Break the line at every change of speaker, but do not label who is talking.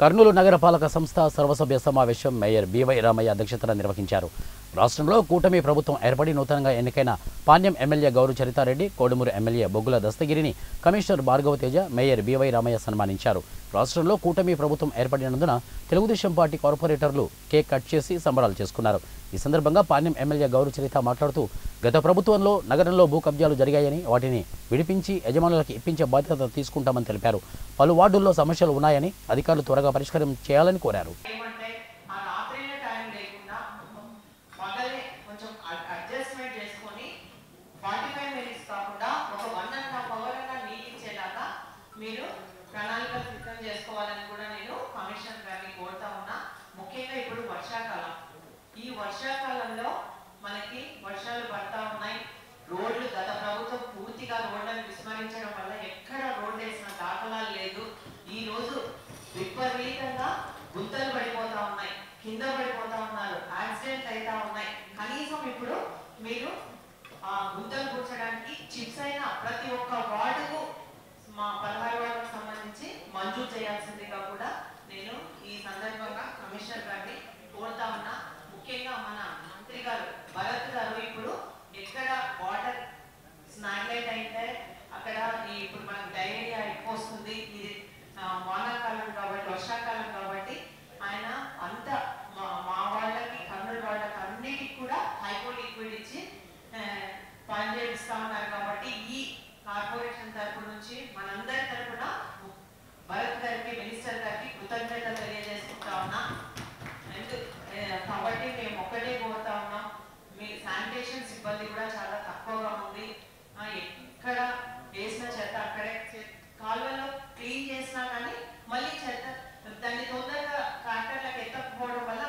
కర్నూలు నగరపాలక సంస్థ సర్వసభ్య సమావేశం మేయర్ బివై రామయ్య అధ్యక్షతన నిర్వహించారు. రాష్ట్రంలో కూటమి ప్రభుత్వం ఏర్పడి నూతనంగా ఎన్నికైన పాణ్యం ఎమ్మెల్యే గౌరు చరితారెడ్డి, కోడుమూరు ఎమ్మెల్యే బొగ్గుల దస్తగిరిని commissioner Bhargava Teja, mayor by Ramayya సన్మానించారు. రాష్ట్రంలో కూటమి ప్రభుత్వం ఏర్పడినందున తెలుగుదేశం పార్టీ కార్పొరేటర్లు కేక్ కట్ చేసి సంబరాలు చేసుకున్నారు. ఈ సందర్భంగా పాణ్యం ఎమ్మెల్యే గౌరు చరిత మాట్లాడుతూ గత ప్రభుత్వంలో నగరంలో భూ కబ్జాలు జరిగాయని, వాటిని విడిపించి యజమానులకు ఇప్పించే బాధ్యత తీసుకుంటామని తెలిపారు. పలు వార్డుల్లో సమస్యలు ఉన్నాయని అధికారులు త్వరగా పరిష్కారం చేయాలని కోరారు.
మీరు ప్రణాళికలు సిద్ధం చేసుకోవాలని కూడా నేను కమిషనర్ గారిని కోరుతా ఉన్నా. ముఖ్యంగా ఇప్పుడు వర్షాకాలం, ఈ వర్షాకాలంలో మనకి వర్షాలు పడతా ఉన్నాయి. రోడ్లు గత ప్రభుత్వం పూర్తిగా రోడ్లను విస్మరించడం వల్ల ఎక్కడ రోడ్లు వేసిన దాఖలాలు లేదు. ఈ రోజు విపరీతంగా గుంతలు పడిపోతా ఉన్నాయి, కింద పడిపోతా ఉన్నారు, యాక్సిడెంట్లు అవుతా ఉన్నాయి. కనీసం ఇప్పుడు మీరు ఆ గుంతలు కూర్చడానికి చిప్స్ అయినా ప్రతి ఒక్క వార్డుకు మా 16 వార్డుకు సంబంధించి మంజూరు చేయాల్సిందిగా కూడా నేను ఈ సందర్భంగా కమిషనర్ గారిని కోరుతా ఉన్నా. ముఖ్యంగా మన మంత్రి గారు భరత్ గారు ఇప్పుడు ఎక్కడ వాటర్ స్నాగ్లైట్ అయితే అక్కడ ఇప్పుడు మనకు డయేరియా ఎక్కువ వస్తుంది. ఇది వానాకాలం కాబట్టి, వర్షాకాలం కాబట్టి ఆయన అంత మా వాళ్ళకి, కర్నూలు వాళ్ళకి అన్నిటికి కూడా హైపో లిక్విడ్ ఇచ్చి పని చేపిస్తా ఉన్నారు. కాబట్టి ఈ కార్పొరేషన్ తరపు నుంచి మనందరి తరపున భరత్ గారికి, మినిస్టర్ గారికి కృతజ్ఞతలు తెలియజేసుకుంటా ఉన్నా. కాబట్టి మేము ఒక్కటే కోరుతా ఉన్నాం, మీ శానిటేషన్ సిబ్బంది కూడా చాలా తక్కువగా ఉంది. ఎక్కడ వేసిన చెత్త అక్కడే, కాలువలో క్లీన్ చేసినా కానీ మళ్ళీ చెత్త దాన్ని తొందరగా ట్రాక్టర్లకు ఎత్తకపోవడం వల్ల